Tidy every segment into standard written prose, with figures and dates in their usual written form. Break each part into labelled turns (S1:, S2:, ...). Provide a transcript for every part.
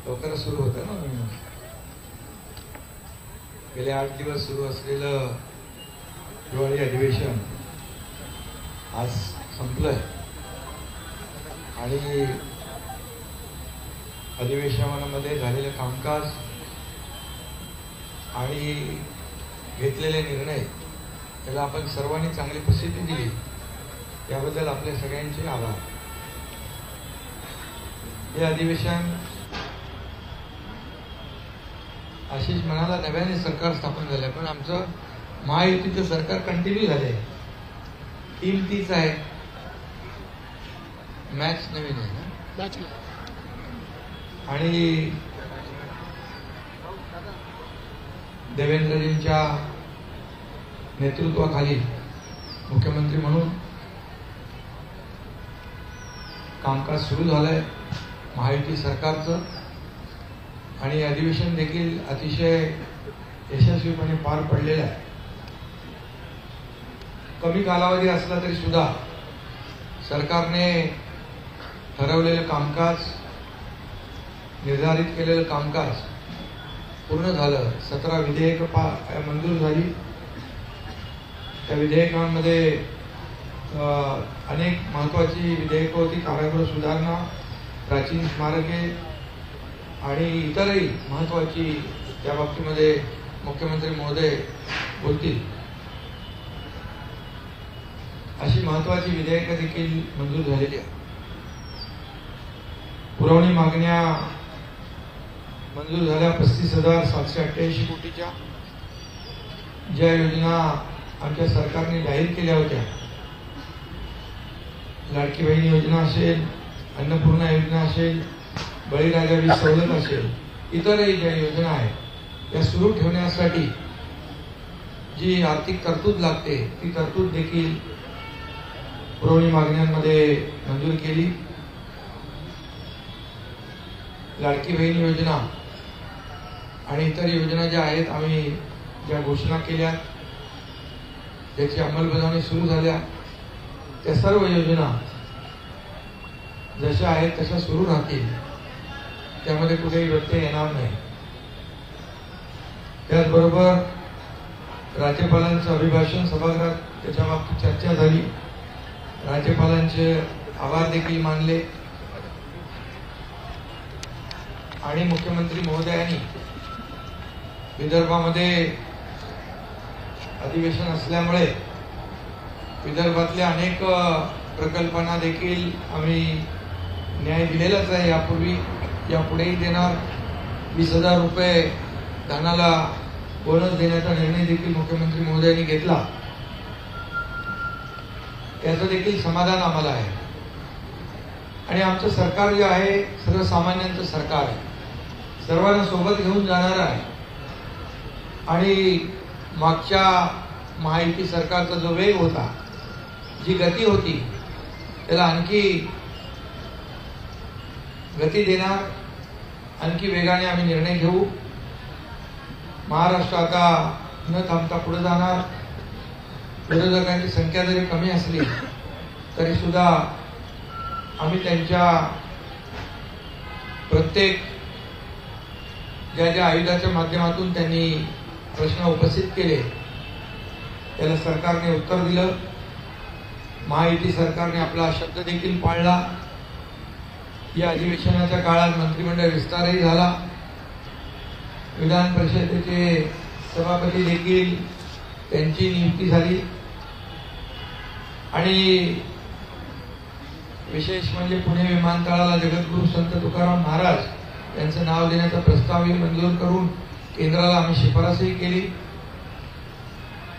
S1: लवकर सुरू होतं ना. गेले 8 दिवस सुरू असलेलं हिवाळी अधिवेशन आज संपलंय आणि अधिवेशनामध्ये झालेलं कामकाज आणि घेतलेले निर्णय त्याला आपण सर्वांनी चांगली प्रसिद्धी दिली, याबद्दल आपल्या सगळ्यांचे आभार. हे अधिवेशन आशिष म्हणाला नव्याने सरकार स्थापन झालंय, पण आमचं महायुतीचं सरकार कंटिन्यू झालंय. टीम तीच आहे, मॅच नवीन आहे ना. आणि देवेंद्रजींच्या नेतृत्वाखाली मुख्यमंत्री म्हणून कामकाज सुरू झालंय महायुती सरकारचं आणि अधिवेशन देखील अतिशय यशस्वीपणे पार पडलेलं आहे. कमी कालावधी असला तरी सुद्धा सरकारने ठरवलेलं कामकाज, निर्धारित केलेलं कामकाज पूर्ण झालं. 17 विधेयकं मंजूर झाली. त्या विधेयकांमध्ये अनेक महत्त्वाची विधेयकं होती. कारागृह सुधारणा, प्राचीन स्मारके आणि इतरही महत्त्वाची त्या बाबतीमध्ये मुख्यमंत्री महोदय बोलतील अशी महत्त्वाची विधेयकं देखील मंजूर झालेली आहेत. पुरवणी मागण्या मंजूर झाल्या 35,788 कोटीच्या. ज्या योजना आमच्या सरकारने जाहीर केल्या होत्या, लाडकी बहीण योजना असेल, अन्नपूर्णा योजना असेल, बळीराजा वीज सवलत असेल, इतरही ज्या योजना आहेत त्या सुरू ठेवण्यासाठी जी आर्थिक तरतूद लागते ती तरतूद देखील पुरवणी मागण्यांमध्ये मंजूर केली. लाडकी बहीण योजना आणि इतर योजना ज्या आहेत, आम्ही ज्या घोषणा केल्या, ज्याची अंमलबजावणी सुरू झाल्या, त्या सर्व योजना जशा आहेत तशा सुरू राहतील. त्यामध्ये कुठेही व्यत्यय येणार नाही. त्याचबरोबर राज्यपालांचं अभिभाषण सभागृहात त्याच्या बाबतीत चर्चा झाली. राज्यपालांचे आभार देखील मानले आणि मुख्यमंत्री महोदयांनी विदर्भामध्ये अधिवेशन असल्यामुळे विदर्भातल्या अनेक प्रकल्पांना देखील आम्ही न्याय दिलेलाच आहे. यापूर्वी यापुढेही देणार. 20,000 रुपये धानाला बोनस देण्याचा निर्णय देखील मुख्यमंत्री महोदयांनी घेतला. त्याचं देखील समाधान आम्हाला आहे. आणि आमचं सरकार जे आहे सर्वसामान्यांचं सरकार आहे, सर्वांना सोबत घेऊन जाणार आहे. आणि मागच्या महायुती सरकारचा जो वेग होता, जी गती होती, त्याला आणखी गती देणार, आणखी वेगाने आम्ही निर्णय घेऊ. महाराष्ट्र आता न थांबता पुढे जाणार. विरोधकांची संख्या जरी कमी असली तरी सुद्धा आम्ही त्यांच्या प्रत्येक ज्या आयुधाच्या माध्यमातून त्यांनी प्रश्न उपस्थित केले त्याला सरकारने उत्तर दिलं. महायुती सरकारने आपला शब्द देखील पाळला. या अधिवेशनाच्या काळात मंत्रिमंडळ विस्तारही झाला. विधान परिषदेचे सभापती देखील त्यांची नियुक्ती झाली. आणि विशेष म्हणजे पुणे विमानतळाला जगद्गुरू संत तुकाराम महाराज यांचं नाव देण्याचा प्रस्तावही मंजूर करून केंद्राला आम्ही शिफारसही केली.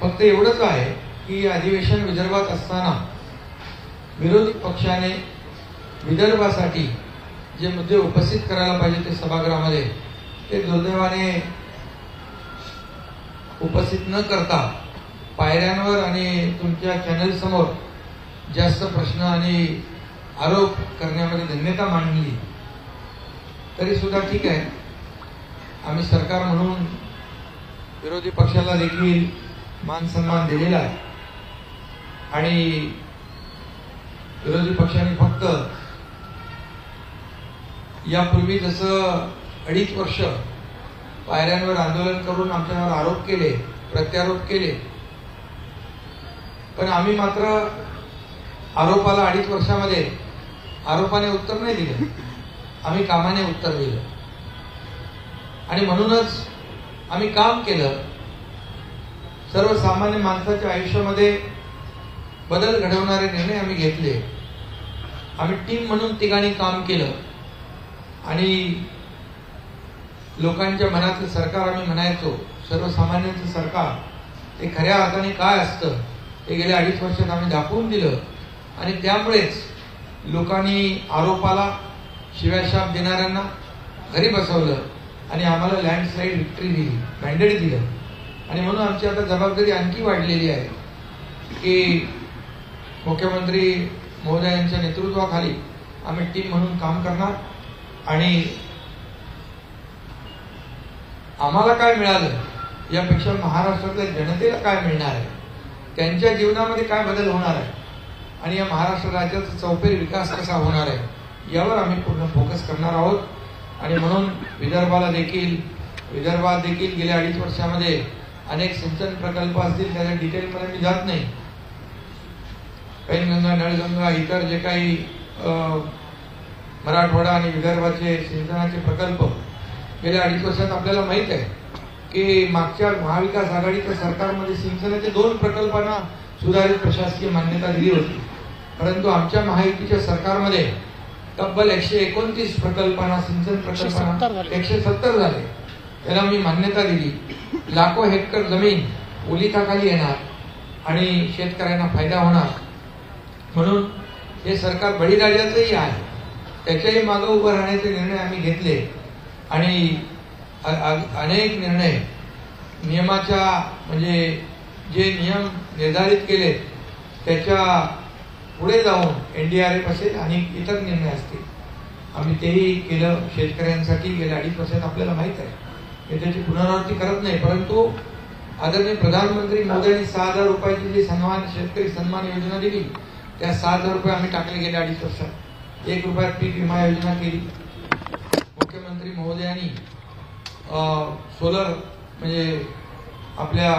S1: फक्त एवढंच आहे की अधिवेशन विदर्भात असताना विरोधी पक्षाने विदर्भासाठी जे मुद्दे उपस्थित करायला पाहिजे ते सभागृहामध्ये ते दुर्दैवाने उपस्थित न करता पायऱ्यांवर आणि तुमच्या चॅनल समोर जास्त प्रश्न आणि आरोप करण्यामध्ये धन्यता मांडली. तरी सुद्धा ठीक आहे, आम्ही सरकार म्हणून विरोधी पक्षाला देखील मान सन्मान दिलेला आहे. आणि विरोधी पक्षाने फक्त यापूर्वी जसं 2.5 वर्ष पायऱ्यांवर आंदोलन करून आमच्यावर आरोप केले, प्रत्यारोप केले, पण आम्ही मात्र आरोपाला 2.5 वर्षामध्ये आरोपाने उत्तर नाही दिलं, आम्ही कामाने उत्तर दिलं. आणि म्हणूनच आम्ही काम केलं. सर्वसामान्य माणसाच्या आयुष्यामध्ये बदल घडवणारे निर्णय आम्ही घेतले. आम्ही टीम म्हणून ठिकाणी काम केलं आणि लोकांच्या मनातलं सरकार आम्ही म्हणायचो, सर्वसामान्यांचं सरकार, ते खऱ्या अर्थाने काय असतं ते गेल्या 2.5 वर्षात आम्ही दाखवून दिलं. आणि त्यामुळेच लोकांनी आरोपाला शिव्याशाप देणाऱ्यांना घरी बसवलं आणि आम्हाला लँडस्लाईड विक्ट्री दिली, मॅन्डेट दिलं. आणि म्हणून आमची आता जबाबदारी आणखी वाढलेली आहे की मुख्यमंत्री महोदयांच्या नेतृत्वाखाली आम्ही टीम म्हणून काम करणार. आणि आम्हाला काय मिळालं यापेक्षा महाराष्ट्रातल्या जनतेला काय मिळणार आहे, त्यांच्या जीवनामध्ये काय बदल होणार आहे आणि या महाराष्ट्र राज्याचा चौफेर विकास कसा होणार आहे यावर आम्ही पूर्ण फोकस करणार आहोत. आणि म्हणून विदर्भात देखील गेल्या 2.5 वर्षामध्ये अनेक सिंचन प्रकल्प असतील, त्याच्या डिटेलमध्ये मी जात नाही. पैनगंगा, नळगंगा, इतर जे काही मराठवाडा आणि विदर्भाचे सिंचनाचे प्रकल्प गेल्या 2.5 वर्षात आपल्याला माहित आहे की मागच्या महाविकास आघाडीच्या सरकारमध्ये सिंचनाच्या 2 प्रकल्पांना सुधारित प्रशासकीय मान्यता दिली होती. परंतु आमच्या महायुतीच्या सरकारमध्ये तब्बल 129 प्रकल्पांना, सिंचन प्रकल्पांना 170 झाले, त्याला मी मान्यता दिली. लाखो हेक्टर जमीन ओलिताखाली येणार आणि शेतकऱ्यांना फायदा होणार. म्हणून हे सरकार बळीराजाचंही आहे, त्याच्याही मागे उभं राहण्याचे निर्णय आम्ही घेतले. आणि अनेक निर्णय नियमाच्या, म्हणजे जे नियम निर्धारित केले त्याच्या पुढे जाऊन NDRF असेल आणि इतर निर्णय असतील, आम्ही तेही केलं शेतकऱ्यांसाठी. गेल्या 2.5 वर्षात आपल्याला माहित आहे, मी त्याची पुनरावृत्ती करत नाही. परंतु आदरणीय प्रधानमंत्री मोदींनी 6,000 रुपयाची जी शेतकरी सन्मान योजना दिली, त्या 6,000 रुपये आम्ही टाकले गेल्या 2.5 वर्षात. 1 रुपयात पीक विमा योजना केली. मुख्यमंत्री महोदयांनी सोलर, म्हणजे आपल्या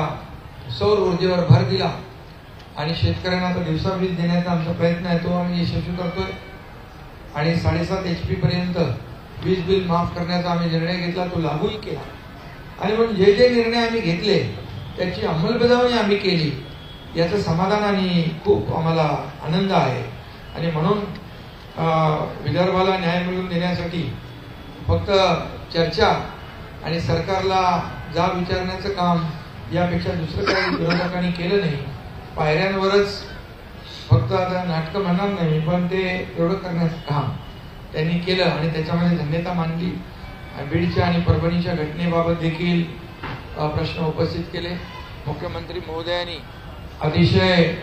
S1: सौर ऊर्जेवर भर दिला आणि शेतकऱ्यांना आता दिवसा वीज देण्याचा आमचा प्रयत्न आहे, तो आम्ही यशस्वी करतोय. आणि 7.5 HP पर्यंत वीज बिल माफ करण्याचा आम्ही निर्णय घेतला, तो लागूही केला. आणि म्हणून जे जे निर्णय आम्ही घेतले त्याची अंमलबजावणी आम्ही केली, याचं समाधान आणि खूप आम्हाला आनंद आहे. आणि म्हणून विदर्भाला न्याय मिळवून देण्यासाठी फक्त चर्चा आणि सरकारला जाब विचारण्याचं काम यापेक्षा दुसरं काही विरोधकांनी केलं नाही. पायऱ्यांवरच फक्त आता नाटकं म्हणणार नाही, पण ते एवढं करण्याचं काम त्यांनी केलं आणि त्याच्यामध्ये धन्यता मानली. बीडच्या आणि परभणीच्या घटनेबाबत देखील प्रश्न उपस्थित केले. मुख्यमंत्री महोदयांनी अतिशय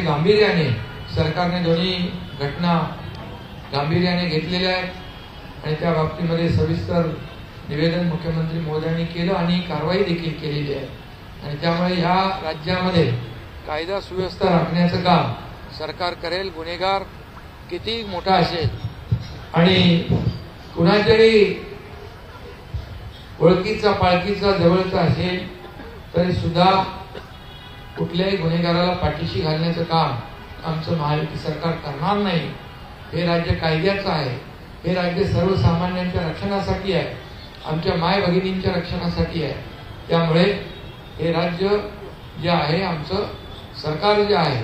S1: गांभीर्याने, सरकारने दोन्ही घटना गांभीर्याने घेतलेल्या आहेत आणि त्या बाबतीमध्ये सविस्तर निवेदन मुख्यमंत्री महोदयांनी केलं आणि कारवाई देखील केलेली आहे. आणि त्यामुळे या राज्यामध्ये कायदा सुव्यवस्था राखण्याचं काम सरकार करेल. गुन्हेगार किती मोठा असेल आणि कुणाच्याही ओळखीचा, पाळखीचा, जवळचा असेल तरी सुद्धा कुठल्याही गुन्हेगाराला पाठीशी घालण्याचं काम आमचं महायुती सरकार करणार नाही. हे राज्य कायद्याचं आहे, हे राज्य सर्वसामान्यांच्या रक्षणासाठी आहे, आमच्या माय भगिनींच्या रक्षणासाठी आहे. त्यामुळे हे राज्य जे आहे, आमचं सरकार जे आहे,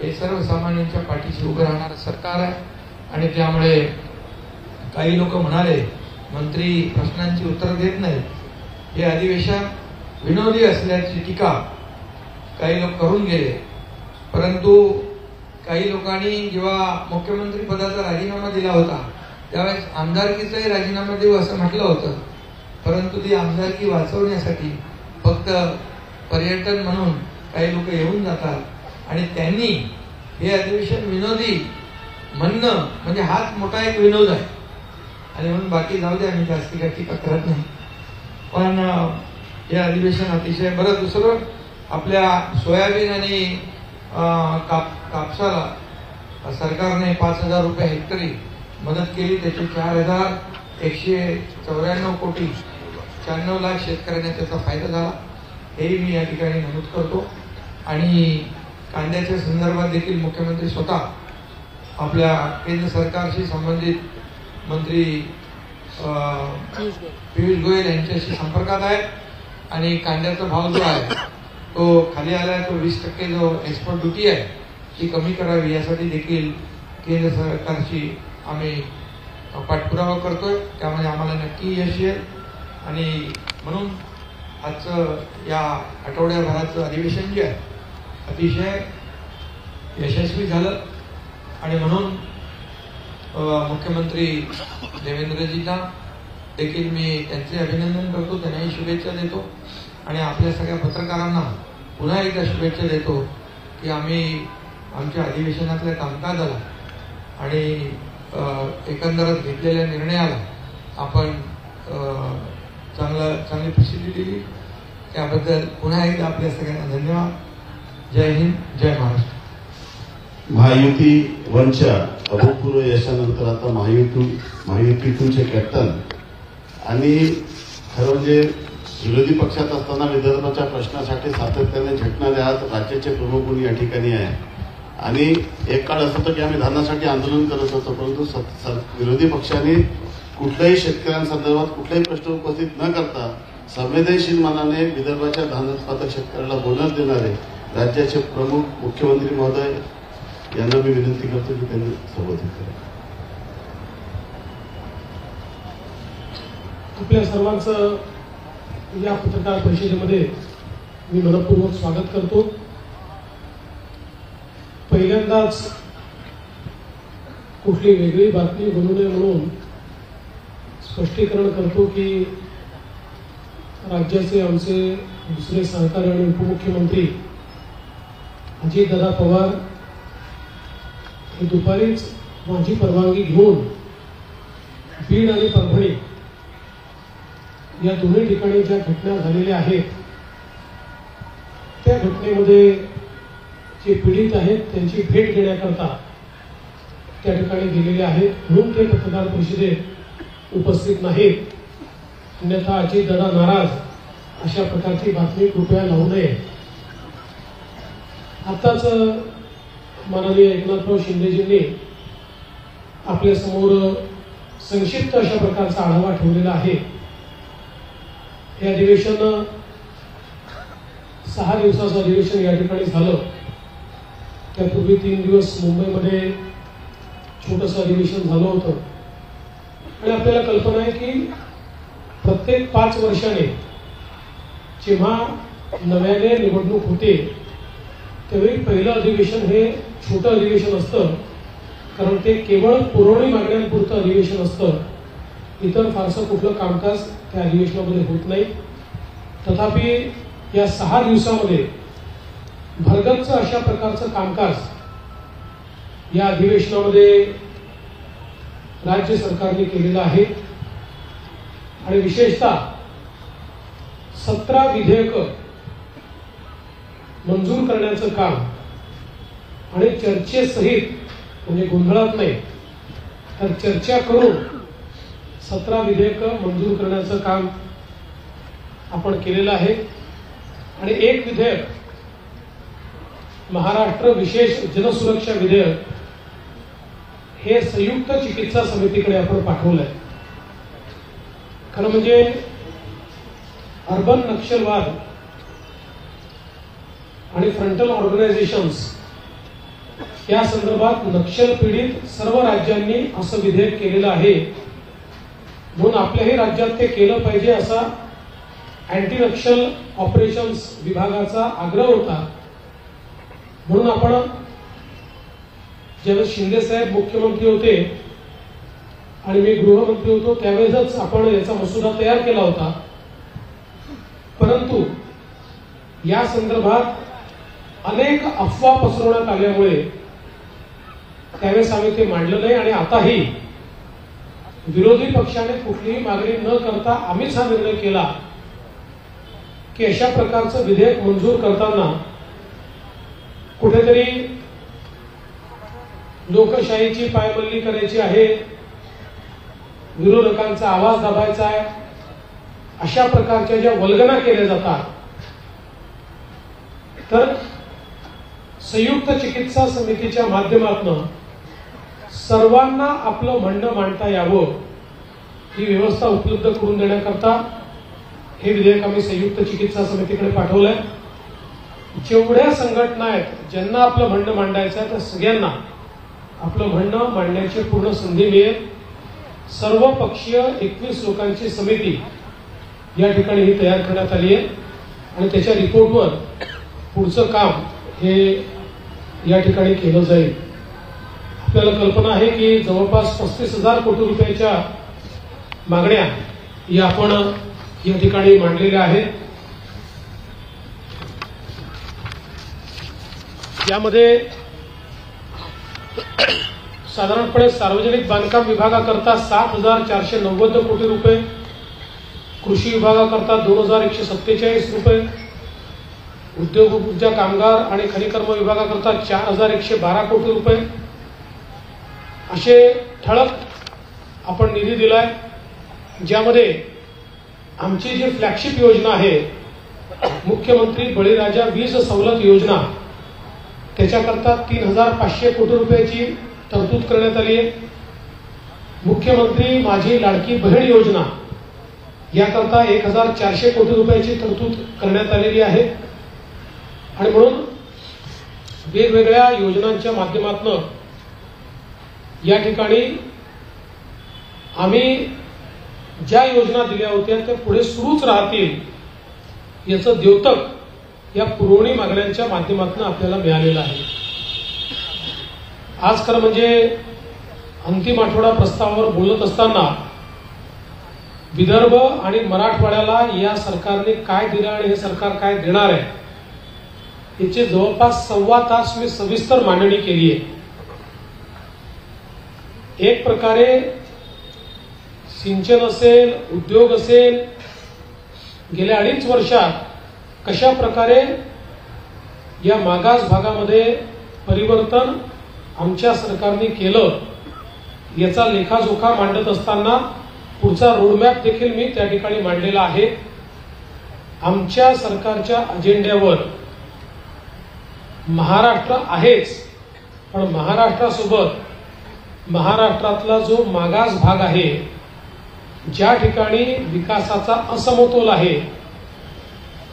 S1: हे सर्वसामान्यांच्या पाठीशी उभं राहणारं सरकार आहे. आणि त्यामुळे काही लोक म्हणाले मंत्री प्रश्नांची उत्तर देत नाहीत, हे अधिवेशन विनोदी असल्याची टीका काही लोक करून गेले. परंतु काही लोकांनी जेव्हा मुख्यमंत्री पदाचा राजीनामा दिला होता त्यावेळेस आमदारकीचाही राजीनामा देऊ असं म्हटलं होतं. परंतु ती आमदारकी वाचवण्यासाठी फक्त पर्यटन म्हणून काही लोक येऊन जातात आणि त्यांनी हे अधिवेशन विनोदी म्हणणं म्हणजे हाच मोठा एक विनोद आहे. आणि म्हणून बाकी जाऊ द्या, मी जास्ती काही टीका करत नाही. पण हे अधिवेशन अतिशय बरं. दुसरं, आपल्या सोयाबीन आणि कापसाला सरकारने 5,000 रुपये हेक्टरी मदत केली, त्याचे 4,000 194 कोटी 96 लाख शेतकऱ्यांना त्याचा फायदा झाला, हेही मी या ठिकाणी नमूद करतो। आणि कांद्याच्या संदर्भात देखील मुख्यमंत्री स्वतः आपल्या केंद्र सरकारशी संबंधित मंत्री पियुष गोयल यांच्याशी संपर्कात आहे आणि कांद्याचा भाव जो आहे तो खाली आला आहे, तो 20% जो एक्सपोर्ट ड्युटी आहे ती कमी करावी यासाठी देखील केंद्र सरकारशी आम्ही पाठपुरावा करतोय, त्यामध्ये आम्हाला नक्की यश येईल। आणि म्हणून आजचं या आठवड्याभराचं अधिवेशन जे आहे अतिशय यशस्वी झालं आणि म्हणून मुख्यमंत्री देवेंद्रजींना देखील मी त्यांचे अभिनंदन करतो, त्यांनाही शुभेच्छा देतो आणि आपल्या सगळ्या पत्रकारांना पुन्हा एकदा शुभेच्छा देतो की आम्ही आमच्या अधिवेशनातल्या कामकाजाला आणि एकंदरच घेतलेल्या निर्णयाला आपण चांगली प्रसिद्धी दिली, त्याबद्दल पुन्हा एकदा आपल्या सगळ्यांना धन्यवाद। जय हिंद, जय महाराष्ट्र।
S2: महायुती वनच्या अभूतपूर्व यशानंतर आता महायुतीचे कॅप्टन आणि खरं म्हणजे विरोधी पक्षात असताना विदर्भाच्या प्रश्नासाठी सातत्याने झटणारे आज राज्याचे प्रमुख कोणी या ठिकाणी आहे। आणि एक काळ असं होतं की आम्ही धानासाठी आंदोलन करत होतो, परंतु विरोधी पक्षांनी कुठल्याही शेतकऱ्यांसंदर्भात कुठलाही प्रश्न उपस्थित न करता संवेदनशील मनाने विदर्भाच्या धान उत्पादक शेतकऱ्याला बोनस देणारे राज्याचे प्रमुख मुख्यमंत्री महोदय यांना मी विनंती करतो की त्यांनी संबोधित करा।
S3: आपल्या सर्वांचं या पत्रकार परिषदेमध्ये मी मनपूर्वक स्वागत करतो। पहिल्यांदाच कुठली वेगळी बातमी बनू नये म्हणून स्पष्टीकरण करतो की राज्याचे आमचे दुसरे सहकारी आणि उपमुख्यमंत्री अजितदादा पवार हे दुपारीच माझी परवानगी घेऊन बीड आणि परभणी या दोन्ही ठिकाणी ज्या घटना झालेल्या आहेत त्या घटनेमध्ये जे पीडित आहेत त्यांची भेट घेण्याकरता त्या ठिकाणी गेलेले आहेत, म्हणून ते पत्रकार परिषदेत उपस्थित नाहीत। अन्यथा अजितदादा नाराज अशा प्रकारची बातमी कृपया लावू नये। आताच माननीय एकनाथराव शिंदेजींनी आपल्या समोर संक्षिप्त अशा प्रकारचा आढावा ठेवलेला आहे। हे अधिवेशन 6 दिवसाचं अधिवेशन या ठिकाणी झालं, त्यापूर्वी 3 दिवस मुंबईमध्ये छोटंसं अधिवेशन झालं होतं आणि आपल्याला कल्पना आहे की प्रत्येक 5 वर्षाने जेव्हा नव्याने निवडणूक होते त्यावेळी पहिलं अधिवेशन हे छोटं अधिवेशन असतं, कारण ते केवळ पुरवणी मागण्यांपुरतं अधिवेशन असतं, इतर फारसं कुठलं कामकाज त्या अधिवेशनामध्ये होत नाही। तथापि या 6 दिवसामध्ये भरगच्च अशा प्रकारचं कामकाज या अधिवेशनामध्ये राज्य सरकारने केलेलं आहे आणि विशेषतः 17 विधेयकं मंजूर करण्याचं काम आणि चर्चेसहित म्हणजे गोंधळात नाही तर चर्चा करून 17 विधेयकं मंजूर करण्याचं काम आपण केलेलं आहे आणि एक विधेयक महाराष्ट्र विशेष जनसुरक्षा विधेयक हे संयुक्त चिकित्सा समितीकडे आपण पाठवलंय। खरं म्हणजे अर्बन नक्षलवाद आणि फ्रंटल ऑर्गनायझेशन्स या संदर्भात नक्षल पीडित सर्व राज्यांनी असं विधेयक केलेलं आहे, म्हणून आपल्याही राज्यात ते केलं पाहिजे असा अँटी नक्षल ऑपरेशन्स विभागाचा आग्रह होता। म्हणून आपण ज्यावेळेस शिंदे साहेब मुख्यमंत्री होते आणि मी गृहमंत्री होतो त्यावेळेसच आपण याचा मसुदा तयार केला होता, परंतु या संदर्भात अनेक अफवा पसरवण्यात आल्यामुळे त्यावेळेस आम्ही ते मांडलं नाही आणि आताही विरोधी पक्षाने कुठलीही मागणी न करता आम्हीच हा निर्णय केला की अशा प्रकारचं विधेयक मंजूर करताना कुठेतरी लोकशाहीची पायमल्ली करायची आहे विरोधकांचा आवाज दाबायचा आहे, अशा प्रकारच्या ज्या वल्गना केल्या जातात, तर संयुक्त चिकित्सा समितीच्या माध्यमातून सर्वांना आपलं म्हणणं मांडता यावं ही व्यवस्था उपलब्ध करून देण्याकरता हे विधेयक आम्ही संयुक्त चिकित्सा समितीकडे पाठवलंय. जेवढ्या संघटना आहेत ज्यांना आपलं म्हणणं मांडायचं आहे त्या सगळ्यांना आपलं म्हणणं मांडण्याची पूर्ण संधी मिळेल. सर्व पक्षीय 21 लोकांची समिती या ठिकाणी ही तयार करण्यात आली आहे आणि त्याच्या रिपोर्टवर पुढचं काम हे या ठिकाणी केलं जाईल. आपल्याला कल्पना आहे की जवळपास 35,000 कोटी रुपयाच्या मागण्या या आपण या ठिकाणी मांडलेल्या आहेत. यामध्ये साधारणपणे सार्वजनिक बांधकाम विभागाकरता 7,490 कोटी रुपये, कृषी विभागाकरता 2,147 रुपये, उद्योग ऊर्जा कामगार आणि खनिकर्म विभागाकरता 4,112 कोटी रुपये असे ठळक आपण निधी दिलाय. ज्यामध्ये आमची जी फ्लॅगशिप योजना आहे मुख्यमंत्री बळीराजा वीज सवलत योजना त्याच्याकरता 3,500 कोटी रुपयाची तरतूद करण्यात आली आहे. मुख्यमंत्री माझी लाडकी बहीण योजना याकरता 1,400 कोटी रुपयाची तरतूद करण्यात आलेली आहे. आणि म्हणून वेगवेगळ्या योजनांच्या माध्यमातून या ठिकाणी आम्ही ज्या योजना दिल्या होत्या त्या पुढे सुरूच राहतील याचं द्योतक या पुरवणी मागण्यांच्या माध्यमातून आपल्याला मिळालेलं आहे. आज खरं म्हणजे अंतिम आठवडा प्रस्तावावर बोलत असताना विदर्भ आणि मराठवाड्याला या सरकारने काय दिलं आणि हे सरकार काय देणार आहे याची जवळपास 1.25 तास मी सविस्तर मांडणी केली आहे. एक प्रकारे सिंचन असेल, उद्योग असेल, गेल्या 2.5 वर्षात कशा प्रकारे या मागास भागामध्ये परिवर्तन आमच्या सरकारने केलं याचा लेखाजोखा मांडत असताना पुढचा रोडमॅप देखील मी त्या ठिकाणी मांडलेला आहे. आमच्या सरकारच्या अजेंड्यावर महाराष्ट्र आहेच, पण महाराष्ट्रासोबत महाराष्ट्रातला जो मागास भाग आहे, ज्या ठिकाणी विकासाचा असमतोल आहे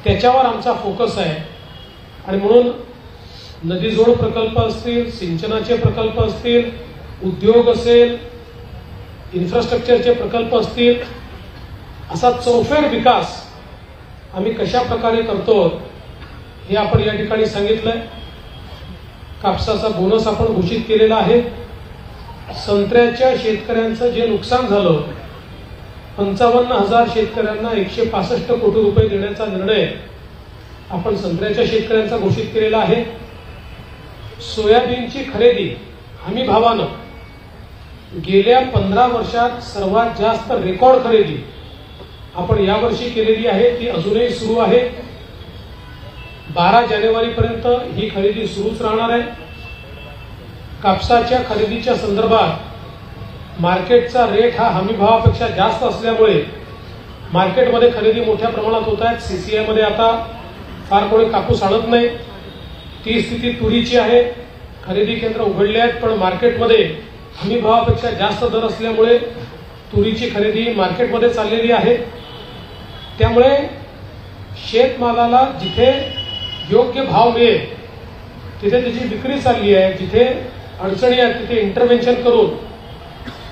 S3: त्याच्यावर आमचा फोकस आहे. आणि म्हणून नदीजोड प्रकल्प असतील, सिंचनाचे प्रकल्प असतील, उद्योग असेल, इन्फ्रास्ट्रक्चरचे प्रकल्प असतील, असा चौफेर विकास आम्ही कशा प्रकारे करतो हे आपण या ठिकाणी सांगितलंय. कापसाचा बोनस आपण घोषित केलेला आहे. संत्र्याच्या शेतकऱ्यांचं जे नुकसान झालं 55,000 शेतकऱ्यांना 165 कोटी रुपये देण्याचा निर्णय आपण संत्र्याच्या शेतकऱ्यांचा घोषित केलेला आहे. सोयाबीनची खरेदी हमी भावानं गेल्या 15 वर्षात सर्वात जास्त रेकॉर्ड खरेदी आपण यावर्षी केलेली आहे. ती अजूनही सुरू आहे. 12 जानेवारीपर्यंत ही खरेदी सुरूच राहणार आहे. कापसाच्या खरेदीच्या संदर्भात मार्केटचा रेट हा हमी भावापेक्षा जास्त असल्यामुळे मार्केटमध्ये खरेदी मोठ्या प्रमाणात होत आहेत. सीसीआय मध्ये आता फार कोणी कापूस आणत नाही. ती स्थिती तुरीची आहे. खरेदी केंद्र उघडले आहेत, पण मार्केटमध्ये हमी भावापेक्षा जास्त दर असल्यामुळे तुरीची खरेदी मार्केटमध्ये चाललेली आहे. त्यामुळे शेतमालाला जिथे योग्य भाव मिळेल तिथे त्याची विक्री चालली आहे. जिथे अडचणी आहेत तिथे इंटरव्हेन्शन करून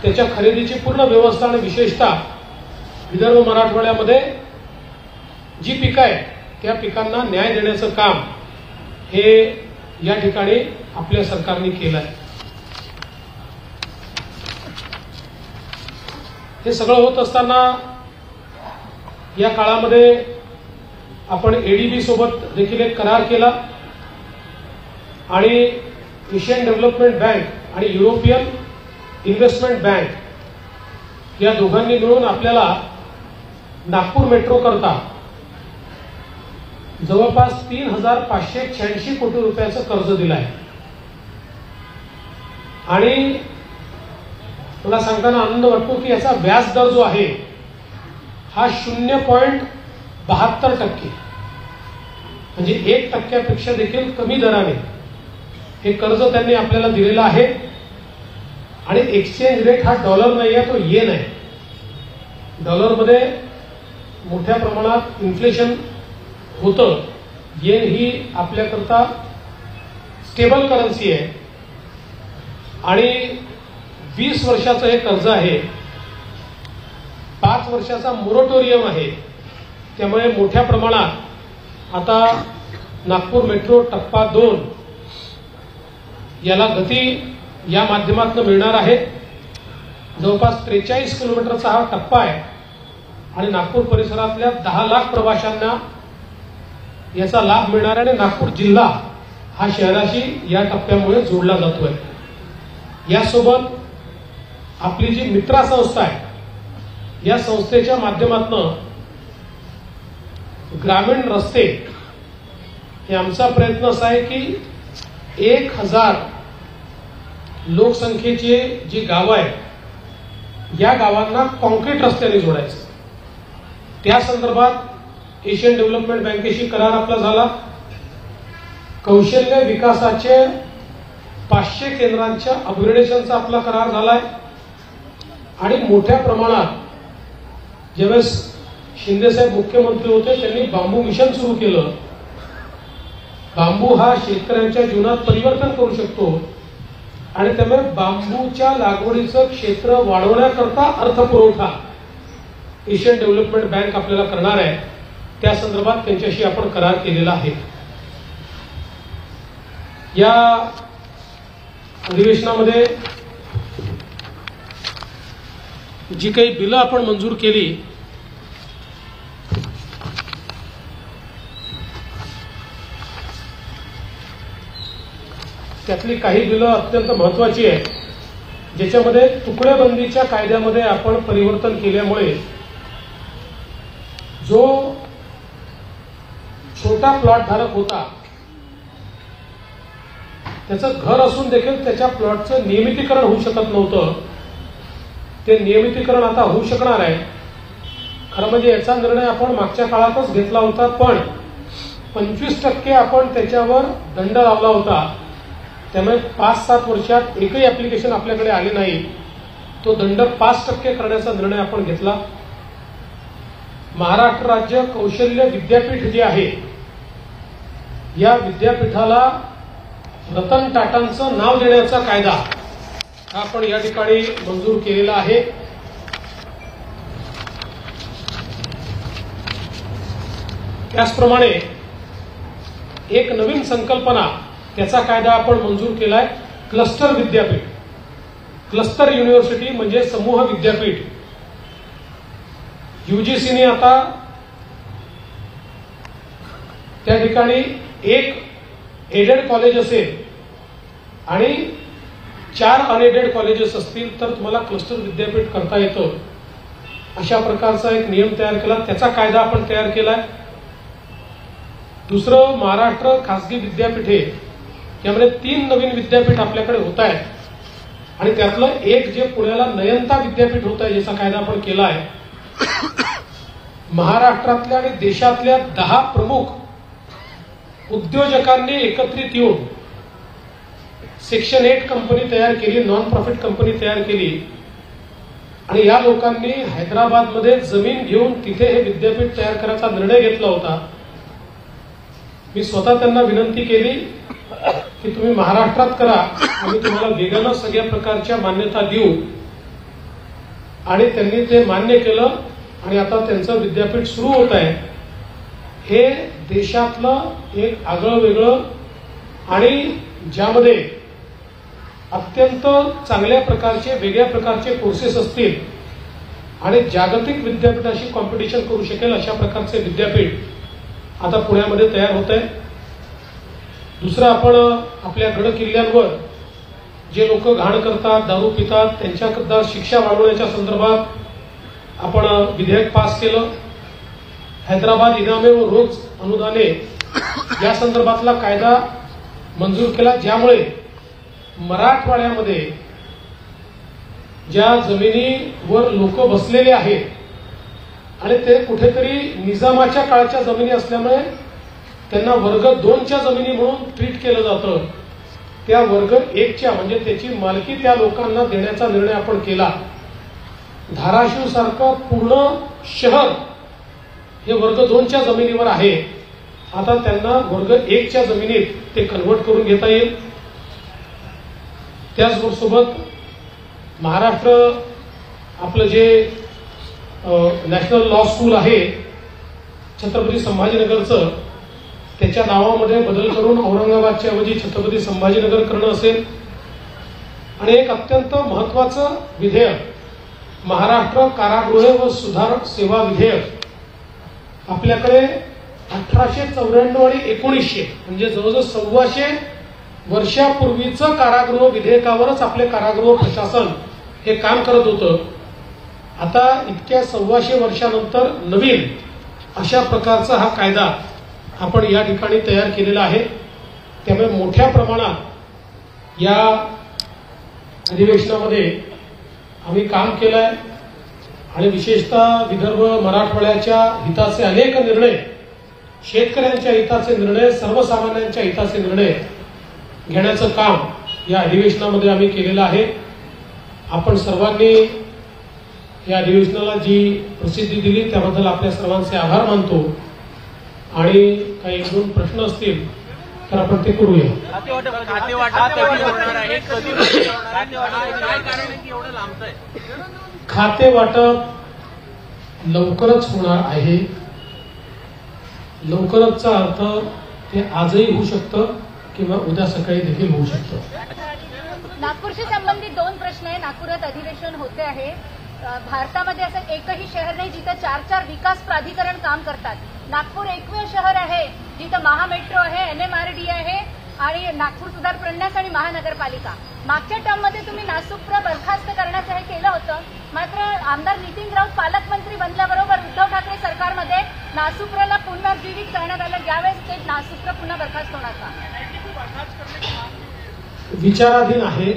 S3: त्याच्या खरेदीची पूर्ण व्यवस्था आणि विशेषतः विदर्भ मराठवाड्यामध्ये जी पिकं आहेत त्या पिकांना न्याय देण्याचं काम हे या ठिकाणी आपल्या सरकारने केलं आहे. हे सगळं होत असताना या काळामध्ये आपण एडीबी सोबत देखील एक करार केला आणि एशियन डेव्हलपमेंट बँक आणि युरोपियन इन्व्हेस्टमेंट बँक या दोघांनी मिळून आपल्याला नागपूर मेट्रो करता जवळपास 3,586 कोटी रुपयाचं कर्ज दिलं आहे. आणि मला सांगताना आनंद वाटतो की याचा व्याजदर जो आहे हा 0.72%, म्हणजे 1% देखील कमी दराने हे कर्ज त्यांनी आपल्याला दिलेलं आहे. आणि एक्सचेंज रेट हा डॉलर नाही आहे, तो येन आहे. डॉलरमध्ये मोठ्या प्रमाणात इन्फ्लेशन होतं. येन ही आपल्याकरता स्टेबल करन्सी आहे आणि 20 वर्षाचं हे कर्ज आहे. 5 वर्षाचा मोरटोरियम आहे. त्यामुळे मोठ्या प्रमाणात आता नागपूर मेट्रो टप्पा 2 याला गती या माध्यमातून मिळणार आहे. जवळपास 43 किलोमीटरचा हा टप्पा आहे आणि नागपूर परिसरातल्या 10 लाख प्रवाशांना याचा लाभ मिळणार आहे. आणि नागपूर जिल्हा हा शहराशी या टप्प्यामुळे जोडला जातोय. यासोबत आपली जी मित्रा संस्था आहे, या संस्थेच्या माध्यमातून ग्रामीण रस्ते हे आमचा प्रयत्न असा आहे की 1000 लोकसंख्येची जी गावं आहेत या गावांना कॉन्क्रीट रस्त्याने जोडायचं. त्या संदर्भात एशियन डेव्हलपमेंट बँकेशी करार आपला झाला. कौशल्य विकासाचे 500 केंद्रांच्या अपग्रेडेशनचा आपला करार झालाय. आणि मोठ्या प्रमाणात ज्यावेळेस शिंदेसाहेब मुख्यमंत्री होते त्यांनी बांबू मिशन सुरू केलं. बांबू हा शेतकऱ्यांच्या जीवनात परिवर्तन करू शकतो आणि त्यामुळे बांबूच्या लागवडीचं क्षेत्र वाढवण्याकरता अर्थपुरवठा एशियन डेव्हलपमेंट बँक आपल्याला करणार आहे. त्या संदर्भात त्यांच्याशी आपण करार केलेला आहे. या अधिवेशनामध्ये जी काही बिलं आपण मंजूर केली त्यातली काही बिलं अत्यंत महत्वाची आहे, ज्याच्यामध्ये तुकडेबंदीच्या कायद्यामध्ये आपण परिवर्तन केल्यामुळे जो छोटा प्लॉट धारक होता त्याचं घर असून देखील त्याच्या प्लॉटचं नियमितीकरण होऊ शकत नव्हतं, ते नियमितीकरण आता होऊ शकणार आहे. खरं म्हणजे याचा निर्णय आपण मागच्या काळातच घेतला होता, पण 25% आपण त्याच्यावर दंड लावला होता. त्यामुळे 5-7 वर्षात एकही ऍप्लिकेशन आपल्याकडे आले नाही. तो दंड 5% करण्याचा निर्णय आपण घेतला. महाराष्ट्र राज्य कौशल्य विद्यापीठ जे आहे या विद्यापीठाला रतन टाटांचं नाव देण्याचा कायदा हा आपण या ठिकाणी मंजूर केलेला आहे. त्याचप्रमाणे एक नवीन संकल्पना त्याचा कायदा आपण मंजूर केलाय, क्लस्टर विद्यापीठ. क्लस्टर युनिव्हर्सिटी म्हणजे समूह विद्यापीठ. यूजीसीने आता त्या ठिकाणी एक एडेड कॉलेज असेल आणि 4 अनएडेड कॉलेजेस असतील तर तुम्हाला क्लस्टर विद्यापीठ करता येतं, अशा प्रकारचा एक नियम तयार केला. त्याचा कायदा आपण तयार केलाय. दुसरं, महाराष्ट्र खासगी विद्यापीठे, त्यामध्ये 3 नवीन विद्यापीठ आपल्याकडे होत आहेत आणि त्यातलं एक जे पुण्याला नयनता विद्यापीठ होत आहे, याचा कायदा आपण केला आहे. महाराष्ट्रातल्या आणि देशातल्या 10 प्रमुख उद्योजकांनी एकत्रित येऊन सेक्शन 8 कंपनी तयार केली, नॉन प्रॉफिट कंपनी तयार केली आणि या लोकांनी हैदराबादमध्ये जमीन घेऊन तिथे हे विद्यापीठ तयार करायचा निर्णय घेतला होता. मी स्वतः त्यांना विनंती केली की तुम्ही महाराष्ट्रात करा, आम्ही तुम्हाला वेगानं सगळ्या प्रकारच्या मान्यता देऊ आणि त्यांनी ते मान्य केलं आणि आता त्यांचं विद्यापीठ सुरू होत आहे. हे देशातलं एक आगळं वेगळं आणि ज्यामध्ये अत्यंत चांगल्या प्रकारचे वेगळ्या प्रकारचे कोर्सेस असतील आणि जागतिक विद्यापीठाशी कॉम्पिटिशन करू शकेल अशा प्रकारचे विद्यापीठ आता पुण्यामध्ये तयार होत आहे. दुसरं, आपण आपल्या गड किल्ल्यांवर जे लोक घाण करतात, दारू पितात, त्यांच्याकरता शिक्षा वाढवण्याच्या संदर्भात आपण विधेयक पास केलं. हैदराबाद इनामे व रोज अनुदाने या संदर्भातला कायदा मंजूर केला, ज्यामुळे मराठवाड्यामध्ये ज्या जमिनीवर लोक बसलेले आहेत आणि ते कुठेतरी निजामाच्या काळच्या जमिनी असल्यामुळे त्यांना वर्ग 2च्या जमिनी म्हणून ट्रीट केलं जातं, त्या वर्ग 1च्या म्हणजे त्याची मालकी त्या लोकांना देण्याचा निर्णय आपण केला. धाराशिव सारखं पूर्ण शहर हे वर्ग 2च्या जमिनीवर आहे. आता त्यांना वर्ग 1च्या जमिनीत ते कन्व्हर्ट करून घेता येईल. त्याचसोबत महाराष्ट्र आपलं जे नॅशनल लॉ स्कूल आहे छत्रपती संभाजीनगरचं, त्याच्या नावामध्ये बदल करून औरंगाबादच्या ऐवजी छत्रपती संभाजीनगर करणं असेल. आणि एक अत्यंत महत्वाचं विधेयक महाराष्ट्र कारागृह व सुधार सेवा विधेयक, आपल्याकडे 1894 आणि 1900 म्हणजे जवळजवळ 125 वर्षापूर्वीचं कारागृह विधेयकावरच आपले कारागृह प्रशासन हे काम करत होतं. आता इतक्या 125 वर्षानंतर नवीन अशा प्रकारचा हा कायदा आपण या ठिकाणी तयार केलेला आहे. त्यामुळे मोठ्या प्रमाणात या अधिवेशनामध्ये आम्ही काम केलंय आणि विशेषतः विदर्भ मराठवाड्याच्या हिताचे अनेक निर्णय, शेतकऱ्यांच्या हिताचे निर्णय, सर्वसामान्यांच्या हिताचे निर्णय घेण्याचं काम या अधिवेशनामध्ये आम्ही केलेलं आहे. आपण सर्वांनी या अधिवेशनाला जी प्रसिद्धी दिली त्याबद्दल आपल्या सर्वांचे आभार मानतो. आणि काही 1-2 प्रश्न असतील तर आपण ते करूया. खाते वाटप लवकरच होणार आहे. लवकरचचा अर्थ ते आजही होऊ शकतं किंवा उद्या सकाळी देखील होऊ शकतं.
S4: नागपूरशी संबंधित 2 प्रश्न आहे. नागपुरात अधिवेशन होते आहे. भारतामध्ये असं एकही शहर नाही जिथं 4 विकास प्राधिकरण काम करतात. नागपूर एकमेव शहर आहे जिथं महामेट्रो आहे, NMRD आहे आणि नागपूर सुधार प्रन्यास आणि महानगरपालिका. मागच्या टर्ममध्ये तुम्ही नासुप्र बरखास्त करण्याचं हे केलं होतं, मात्र आमदार नितीन राऊत पालकमंत्री बनल्याबरोबर उद्धव ठाकरे सरकारमध्ये नासुप्रला पुनर्जीवित करण्यात आलं. ज्यावेळेस ते नासुप्र पुन्हा बरखास्त होणार का?
S3: विचाराधीन आहे,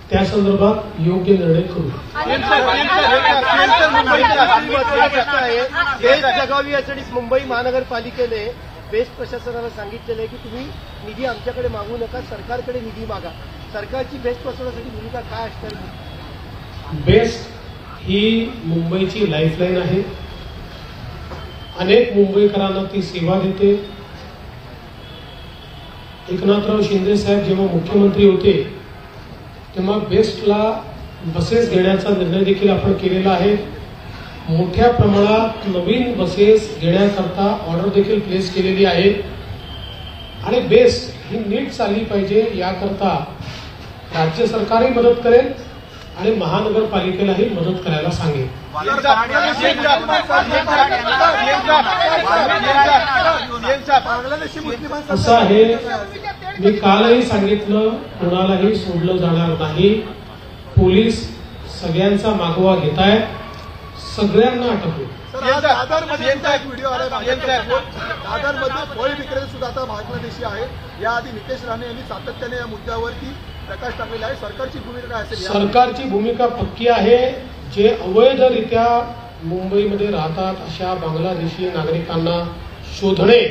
S3: त्या संदर्भात योग्य निर्णय करू.
S5: मुंबई महानगरपालिकेने बेस्ट प्रशासनाला सांगितलेलं आहे की तुम्ही निधी आमच्याकडे मागू नका, सरकारकडे निधी मागा. सरकारची बेस्ट प्रशासनासाठी भूमिका काय असणार?
S3: बेस्ट ही मुंबईची लाईफलाईन आहे. अनेक मुंबईकरांना ती सेवा देते. एकनाथराव शिंदे साहेब जेव्हा मुख्यमंत्री होते तेव्हा बेस्टला बसेस घेण्याचा निर्णय देखील आपण केलेला आहे. मोठ्या प्रमाणात नवीन बसेस घेण्याकरता ऑर्डर देखील प्लेस केलेली आहे. आणि बेस्ट ही नीट चालली पाहिजे याकरता राज्य सरकारही मदत करेल आणि महानगरपालिकेलाही मदत करायला सांगेल. असं आहे, मी कालही सांगितलं, कोणालाही सोडलं जाणार नाही. पोलीस सगळ्यांचा मागोवा घेत आहेत, सगळ्यांना अटक होईल.
S5: दादरमध्ये एक व्हिडिओ आला, दादरमध्ये फळ विक्रेते सुद्धा आता बांगलादेशी आहे. याआधी नितेश राणे यांनी सातत्याने या मुद्द्यावरती प्रकाश टाकलेला आहे. सरकारची भूमिका काय असेल?
S3: सरकारची भूमिका पक्की आहे. जे अवैधरित्या मुंबईमध्ये राहतात अशा बांगलादेशी नागरिकांना शोधणे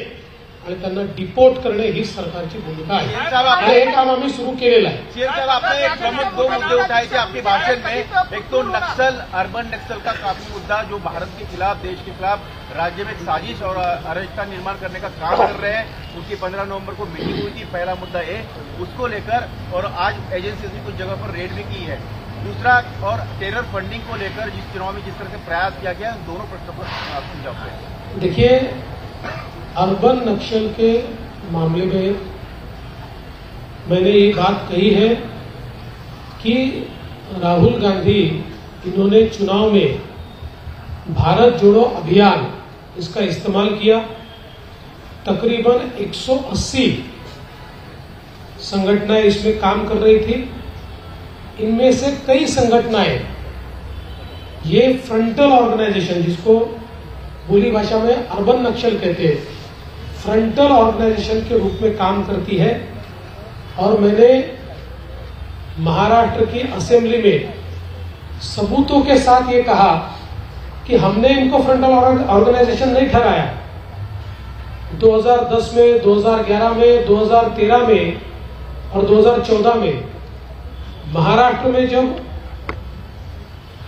S3: आणि त्यांना डिपोर्ट करणे ही सरकारची भूमिका आहे आणि हे काम आम्ही सुरू केलेलं आहे.
S6: सीएम साहब, आपने एक प्रमुख 2 मुद्दे उठाए थे आपके भाषण में. एक तो नक्सल, अर्बन नक्सल का काफी मुद्दा जो भारत के खिलाफ, देश के खिलाफ राज्य में एक साजिश और अराजकता निर्माण करने का काम कर रहे हैं. उसकी 15 नवंबर को मीटिंग हुई थी. पहला मुद्दा है उसको लेकर, और आज एजेंसी ने कुछ जगह पर रेड भी की है. दूसरा, और टेरर फंडिंग को लेकर जिस चुनाव में जिस तरह से प्रयास किया गया, दोनों प्रश्नों पर आप जवाब दें.
S3: देखिए, अर्बन नक्सल के मामले में मैंने ये बात कही है कि राहुल गांधी इन्होंने चुनाव में भारत जोड़ो अभियान इसका इस्तेमाल किया. तकरीबन 180 संगठनाएं इसमें काम कर रही थी. इनमें से कई संगठनाएं ये फ्रंटल ऑर्गेनाइजेशन, जिसको बोली भाषा में अर्बन नक्सल कहते हैं, फ्रंटल ऑर्गेनाइजेशन के रूप में काम करती है. और मैंने महाराष्ट्र की असेंबली में सबूतों के साथ ये कहा कि हमने इनको फ्रंटल ऑर्गेनाइजेशन नहीं ठहराया। 2010 में, 2011 में, 2013 में और 2014 में महाराष्ट्र में जब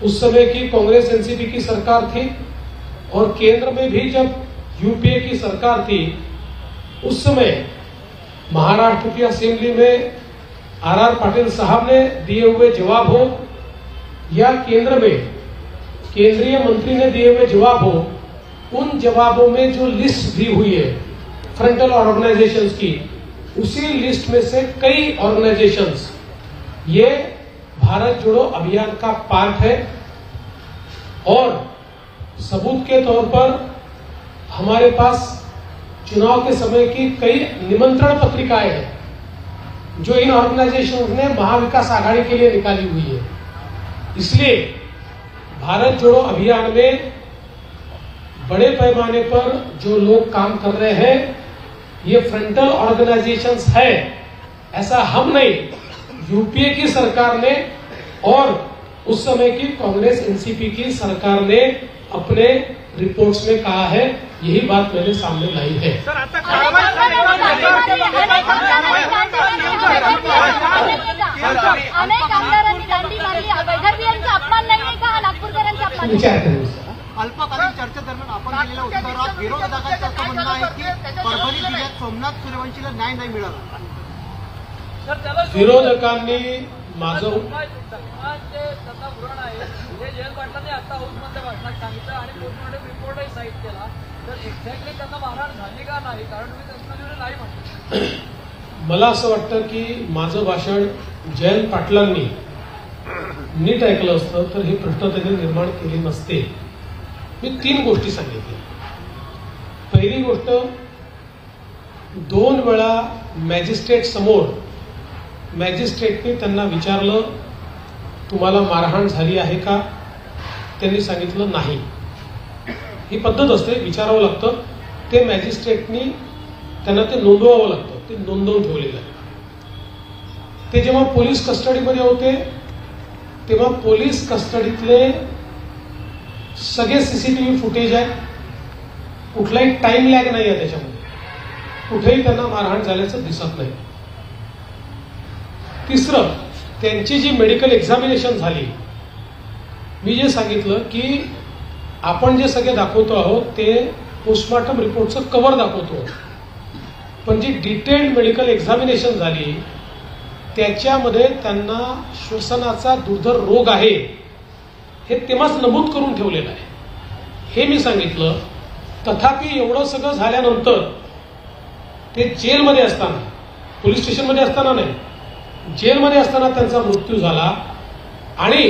S3: उस समय की कांग्रेस एनसीपी की सरकार थी और केंद्र में भी जब यूपीए की सरकार थी, उस समय महाराष्ट्र की असेंबली में आर पाटिल साहब ने दिए हुए जवाब हो या केंद्र में केंद्रीय मंत्री ने दिए हुए जवाब हो, उन जवाबों में जो लिस्ट दी हुई है फ्रंटल ऑर्गेनाइजेशंस की, उसी लिस्ट में से कई ऑर्गेनाइजेशंस ये भारत जोड़ो अभियान का पार्ट है। और सबूत के तौर पर हमारे पास चुनाव के समय की कई निमंत्रण पत्रिकाएं हैं जो इन ऑर्गेनाइजेशन ने महाविकास आघाड़ी के लिए निकाली हुई है। इसलिए भारत जोड़ो अभियान में बड़े पैमाने पर जो लोग काम कर रहे हैं ये फ्रंटल ऑर्गेनाइजेशंस है, ऐसा हम नहीं, यूपीए की सरकार ने और उस समय की कांग्रेस एनसीपी की सरकार ने अपने रिपोर्ट्स में कहा है। यही बात मैंने सामने लाई है।
S4: अनेक आमदारांनी दांडी मारली, वैदर्भियांचा अपमान नाही का, नागपूरकरांचा अपमान?
S3: विचार करें।
S5: अल्पकालीन चर्चेदरम्यान आपण दिलेल्या उत्तरात विरोधकांचं असं म्हणणं आहे की परभणी जिल्ह्यात सोमनाथ सूर्यवंशीला न्याय नाही मिळाला।
S3: विरोधकांनी माझं
S7: त्यांना पुराण आहे हे जयंत पाटलांनी आता हाऊसमध्ये भाषणात सांगितलं आणि पोस्टमॉर्टम रिपोर्टही साईट केला, तर एक्झॅक्टली त्यांना मारहाण झाली का नाही, कारण तुम्ही त्यांना नाही म्हणतो।
S3: मला असं वाटतं की माझं भाषण जयंत पाटलांनी नीट ऐकलं असतं तर हे प्रश्न त्यांनी निर्माण केले नसते। मी 3 गोष्टी सांगितल्या। पहिली गोष्ट, 2 वेळा मॅजिस्ट्रेट समोर मॅजिस्ट्रेटने त्यांना विचारलं तुम्हाला मारहाण झाली आहे का, त्यांनी सांगितलं नाही। ही पद्धत असते, विचारावं लागतं, ते मॅजिस्ट्रेटनी त्यांना ते नोंदवावं लागतं, ते नोंदवून ठेवलेलं आहे। ते जेव्हा पोलीस कस्टडीमध्ये होते तेव्हा पोलीस कस्टडीतले सगळे सीसीटीव्ही फुटेज आहे, कुठलाही टाइम लॅग नाही आहे त्याच्यामध्ये, कुठेही त्यांना मारहाण झाल्याचं दिसत नाही। तिसरं, त्यांची जी मेडिकल एक्झामिनेशन झाली, मी जे सांगितलं की आपण जे सगळे दाखवतो आहोत ते पोस्टमॉर्टम रिपोर्टचं कव्हर दाखवतो, पण जी डिटेल्ड मेडिकल एक्झामिनेशन झाली त्याच्यामध्ये त्यांना श्वसनाचा दुर्धर रोग आहे हे तेव्हाच नमूद करून ठेवलेलं आहे, हे मी सांगितलं। तथापि एवढं सगळं झाल्यानंतर ते जेलमध्ये असताना, पोलीस स्टेशनमध्ये असताना नाही, जेलमध्ये असताना त्यांचा मृत्यू झाला आणि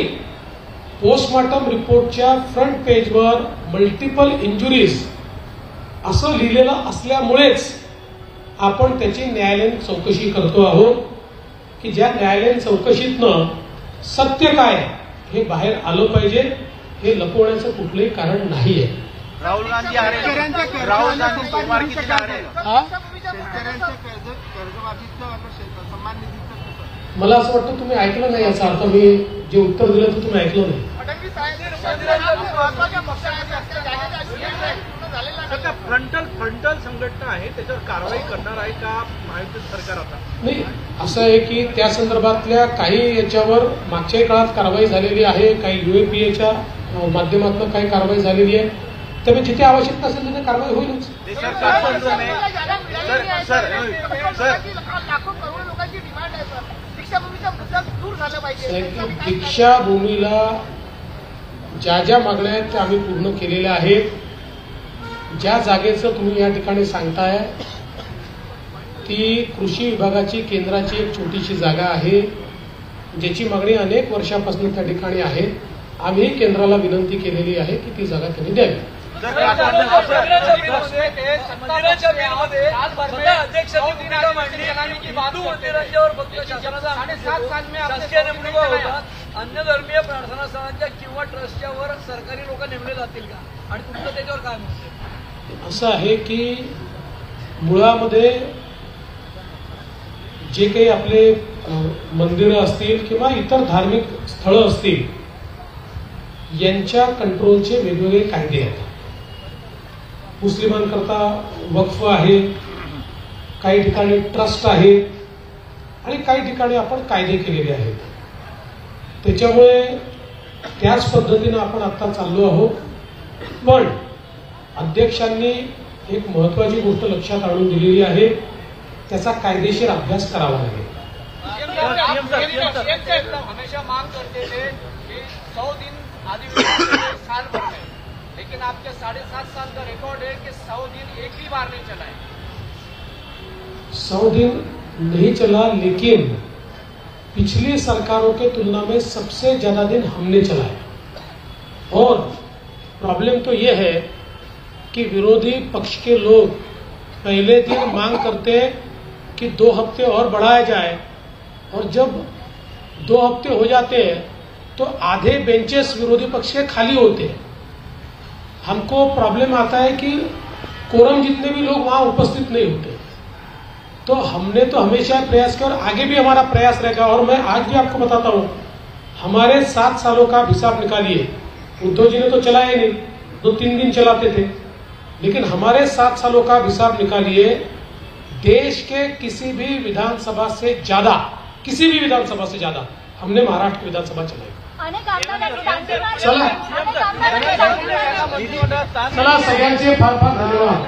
S3: पोस्टमॉर्टम रिपोर्टच्या फ्रंट पेजवर मल्टिपल इंजुरीज असं लिहिलेलं असल्यामुळेच आपण त्याची न्यायालयीन चौकशी करतो आहोत की ज्या न्यायालयीन चौकशीतनं सत्य काय हे बाहेर आलं पाहिजे, हे लपवण्याचं कुठलंही कारण नाही आहे।
S6: राहुल गांधी आ रहे हैं, राहुल गांधी सोमवार की दिन आ रहे हैं।
S3: मला असं वाटतं तुम्ही ऐकलं नाही, याचा अर्थ मी जे उत्तर दिलं ते तुम्ही ऐकलं नाही।
S7: फ्रंटल संघटना आहे त्याच्यावर कारवाई करणार आहे का महायुती सरकार? आता
S3: नाही, असं आहे की त्या संदर्भातल्या काही याच्यावर मागच्या काळात कारवाई झालेली आहे, काही यूएपीएच्या माध्यमातून काही कारवाई झालेली आहे, त्यामुळे जिथे आवश्यकता असेल तिथे कारवाई होईलच। दीक्षाभूमीला ज्या ज्या मागण्या आहेत त्या आम्ही पूर्ण केलेल्या आहेत। ज्या जागेचं तुम्ही या ठिकाणी सांगताय ती कृषी विभागाची केंद्राची एक छोटीशी जागा आहे, ज्याची मागणी अनेक वर्षापासून त्या ठिकाणी आहे। आम्ही केंद्राला विनंती केलेली आहे की ती जागा त्यांनी द्यावी।
S7: अन्य धर्मीय प्रार्थना स्थळांच्या किंवा ट्रस्टच्या वर सरकारी लोक नेमले जातील का, आणि तुमचं त्याच्यावर काय मत आहे?
S3: असं आहे की मुळामध्ये जे काही आपले मंदिरं असतील किंवा इतर धार्मिक स्थळं असतील यांच्या कंट्रोलचे वेगवेगळे कायदे आहेत. मुस्लिमांकरता वक्फ आहे, काही ठिकाणी ट्रस्ट आहे आणि काही ठिकाणी आपण कायदे केलेले आहेत. त्याच्यामुळे त्याच पद्धतीनं आपण आता चाललो आहोत. पण अध्यक्षांनी एक महत्वाची गोष्ट लक्षात आणून दिलेली आहे, त्याचा कायदेशीर अभ्यास करावा लागेल.
S7: हमेशा मांग करते थे कि 100 दिन अधिवेशन साल भर में, लेकिन आपके 7.5 साल का रिकॉर्ड है कि 100 दिन एक भी बार नहीं चला है.
S3: 100 दिन नहीं चला, लेकिन पिछली सरकारों के तुलना में सबसे ज्यादा दिन हमने चलाया. और प्रॉब्लम तो ये है कि विरोधी पक्ष के लोग पहले दिन मांग करते हैं कि 2 हफ्ते और बढ़ाया जाए, और जब 2 हफ्ते हो जाते हैं तो आधे बेंचेस विरोधी पक्ष के खाली होते हैं. हमको प्रॉब्लम आता है कि कोरम जितने भी लोग वहां उपस्थित नहीं होते. तो हमने तो हमेशा प्रयास किया और आगे भी हमारा प्रयास रहेगा. और मैं आज भी आपको बताता हूं, हमारे 7 सालों का हिसाब निकालिए. उद्धव जी ने तो चलाया ही नहीं, 2-3 दिन चलाते थे, लेकिन हमारे 7 सालों का हिसाब निकालिए. देश के किसी भी विधानसभा से ज्यादा, किसी भी विधानसभा से ज्यादा हमने महाराष्ट्र की विधानसभा चलाई.
S4: अनेक आमदारांनी दांडी मारली.
S3: चला.
S4: अनेक आमदारांनी दांडी मारली.
S3: चला, सगळ्यांचे फार फार धन्यवाद.